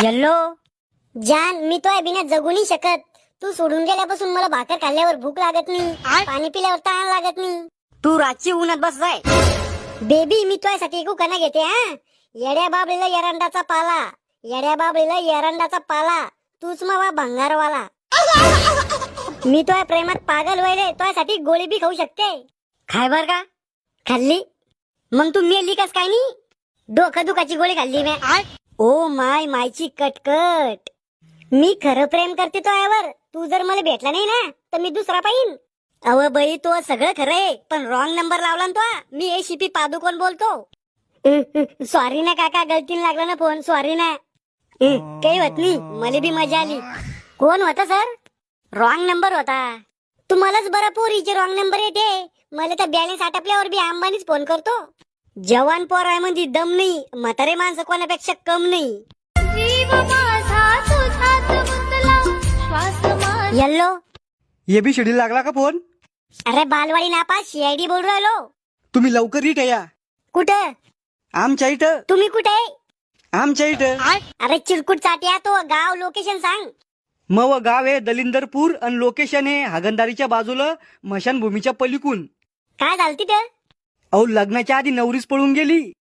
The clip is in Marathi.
येल्लो जान, मी तो बिना जगू नाही शकत. तू सोडून गेल्यापासून मला भाकर खाल्ल्यावर भूक लागत नाही, पाणी पिल्यावर तहान लागत नाही. तू रातची उन्हात बस जाय. बेबी, मी तुझ्यासाठी एक उखाणा घेते. हा, येड्या बाबळीला एरंडाचा पाला, येड्या बाबळीला एरंडाचा पाला, तूच मावा भंगारवाला. मी तुझ्या प्रेमात पागल व्हायले, तुझ्यासाठी गोळी बी खाऊ शकते. खाय बर का? खाल्ली मग तू मेली कस काय नाही? डोकं दुखाची गोळी खाल्ली मी. ओ माय मायची कटकट. मी खरं प्रेम करते तो यावर. तू जर मला भेटला नाही ना तर मी दुसरा पाहिन. अव बाई, तो सगळं खरं आहे, पण रॉंग नंबर लावला ना तो. मी ACP पादुकोण बोलतो. सॉरी ना काका, गलतीने लागला ना फोन, सॉरी ना. काही होत नाही, मला बी मजा आली. कोण होता सर? रॉंग नंबर होता. तुम्हालाच बरं पोरीचे रॉंग नंबर येते. मला तर बॅलन्स आटपल्यावर बी अंबानीच फोन करतो. जवान पोर आहे म्हणजे दम नाही, म्हातारे माणसं कोणापेक्षा कम नाही. येल्लो, ये बी शेड्यूल लागला का फोन? अरे बालवाडी नापास CID बोल राहिलो. तुम्ही लवकर इट या. कुठं? आमच्या इथं. तुम्ही कुठे? आमच्या इथं. अरे चिरकुट चाट्या, तो गाव लोकेशन सांग. मव गाव आहे दलिंदरपूर आणि लोकेशन आहे हागंदारीच्या बाजूला, मशानभूमीच्या पलीकून. काय झालं तिथं? अहो, लग्नाच्या आधी नवरीच पळून गेली.